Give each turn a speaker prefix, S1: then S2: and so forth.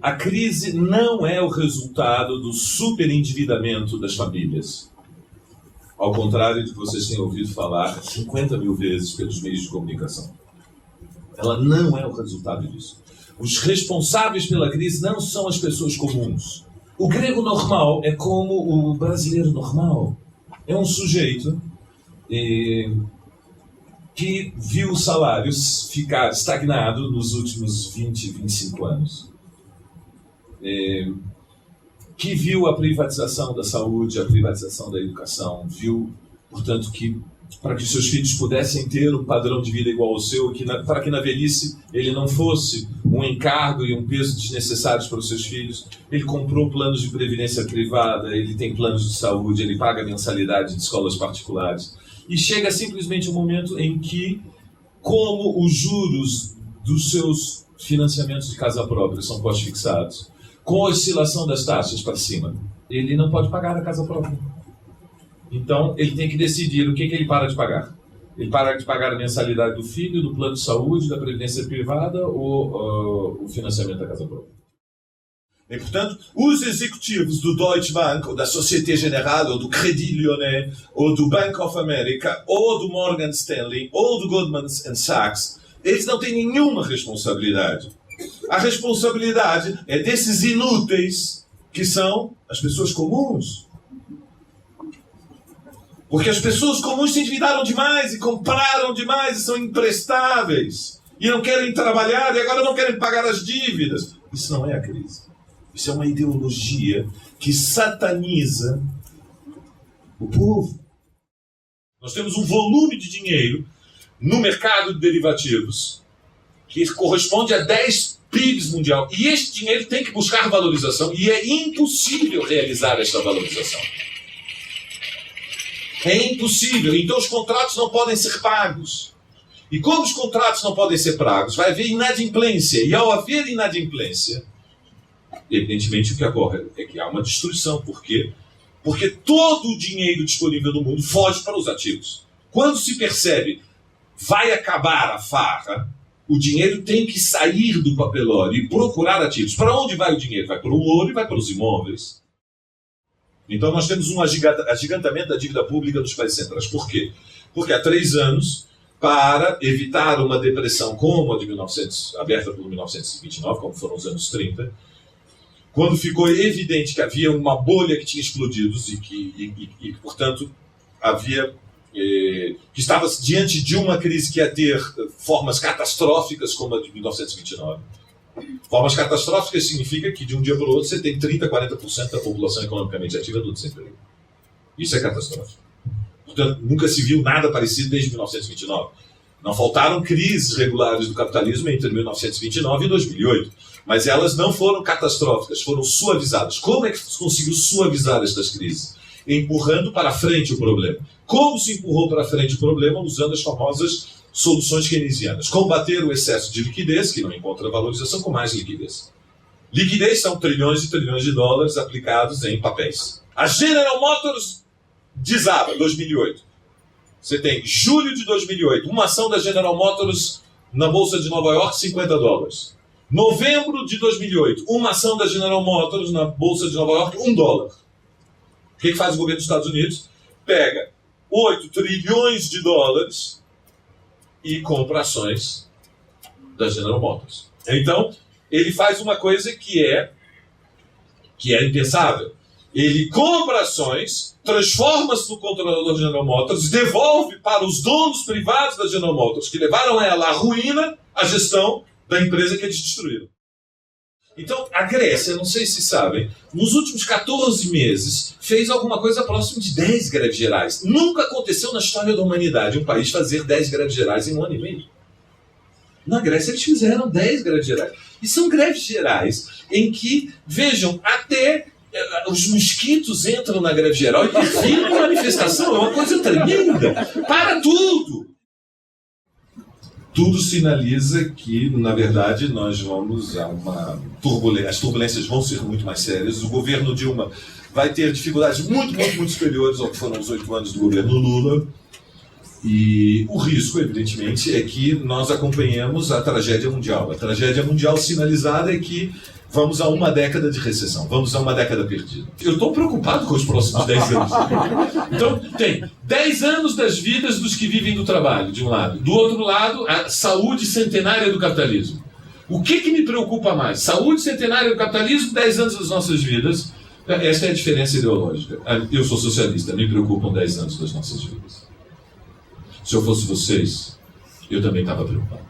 S1: a crise não é o resultado do superendividamento das famílias. Ao contrário de que vocês têm ouvido falar 50 mil vezes pelos meios de comunicação. Ela não é o resultado disso. Os responsáveis pela crise não são as pessoas comuns. O grego normal é como o brasileiro normal. É um sujeito que viu o salário ficar estagnado nos últimos 20, 25 anos. Que viu a privatização da saúde, a privatização da educação, viu, portanto, que para que os seus filhos pudessem ter um padrão de vida igual ao seu, para que na velhice ele não fosse um encargo e um peso desnecessários para os seus filhos, ele comprou planos de previdência privada, ele tem planos de saúde, ele paga mensalidade de escolas particulares. E chega simplesmente um momento em que, como os juros dos seus financiamentos de casa própria são pós-fixados, com a oscilação das taxas para cima, ele não pode pagar a casa própria. Então, ele tem que decidir o que ele para de pagar. Ele para de pagar a mensalidade do filho, do plano de saúde, da previdência privada ou o financiamento da casa própria. E, portanto, os executivos do Deutsche Bank, ou da Société Générale, ou do Crédit Lyonnais, ou do Bank of America, ou do Morgan Stanley, ou do Goldman Sachs, eles não têm nenhuma responsabilidade. A responsabilidade é desses inúteis, que são as pessoas comuns. Porque as pessoas comuns se endividaram demais e compraram demais e são imprestáveis. E não querem trabalhar e agora não querem pagar as dívidas. Isso não é a crise. Isso é uma ideologia que sataniza o povo. Nós temos um volume de dinheiro no mercado de derivativos que corresponde a 10 PIBs mundial. E este dinheiro tem que buscar valorização e é impossível realizar esta valorização. É impossível. Então os contratos não podem ser pagos. E como os contratos não podem ser pagos, vai haver inadimplência. E ao haver inadimplência, evidentemente o que ocorre é que há uma destruição. Por quê? Porque todo o dinheiro disponível no mundo foge para os ativos. Quando se percebe vai acabar a farra, o dinheiro tem que sair do papelório e procurar ativos. Para onde vai o dinheiro? Vai para o ouro e vai para os imóveis. Então nós temos um agigantamento da dívida pública dos países centrais. Por quê? Porque há 3 anos, para evitar uma depressão como a de aberta por 1929, como foram os anos 30, quando ficou evidente que havia uma bolha que tinha explodido e que portanto, havia... que estava diante de uma crise que ia ter formas catastróficas como a de 1929. Formas catastróficas significa que de um dia para o outro você tem 30%, 40% da população economicamente ativa do desemprego. Isso é catastrófico. Portanto, nunca se viu nada parecido desde 1929. Não faltaram crises regulares do capitalismo entre 1929 e 2008, mas elas não foram catastróficas, foram suavizadas. Como é que se conseguiu suavizar estas crises? Empurrando para frente o problema. Como se empurrou para frente o problema? Usando as famosas soluções keynesianas. Combater o excesso de liquidez, que não encontra valorização, com mais liquidez. Liquidez são trilhões e trilhões de dólares aplicados em papéis. A General Motors desaba, 2008. Você tem, julho de 2008, uma ação da General Motors na Bolsa de Nova York, $50. Novembro de 2008, uma ação da General Motors na Bolsa de Nova York, $1. O que faz o governo dos Estados Unidos? Pega 8 trilhões de dólares e compra ações da General Motors. Então, ele faz uma coisa que é impensável. Ele compra ações, transforma-se no controlador da General Motors, devolve para os donos privados da General Motors, que levaram ela à ruína, a gestão da empresa que eles destruíram. Então, a Grécia, não sei se sabem, nos últimos 14 meses, fez alguma coisa próxima de 10 greves gerais. Nunca aconteceu na história da humanidade um país fazer 10 greves gerais em um ano e meio. Na Grécia eles fizeram 10 greves gerais. E são greves gerais em que, vejam, até os mosquitos entram na greve geral e viram a manifestação. É uma coisa tremenda. Para tudo! Tudo sinaliza que, na verdade, nós vamos a uma turbulência. As turbulências vão ser muito mais sérias. O governo Dilma vai ter dificuldades muito superiores ao que foram os 8 anos do governo Lula. E o risco, evidentemente, é que nós acompanhemos a tragédia mundial. A tragédia mundial sinalizada é que Vamos a uma década de recessão, vamos a uma década perdida. Eu estou preocupado com os próximos 10 anos. Então, tem 10 anos das vidas dos que vivem do trabalho, de um lado. Do outro lado, a saúde centenária do capitalismo. O que me preocupa mais? Saúde centenária do capitalismo, 10 anos das nossas vidas. Esta é a diferença ideológica. Eu sou socialista, me preocupam 10 anos das nossas vidas. Se eu fosse vocês, eu também estava preocupado.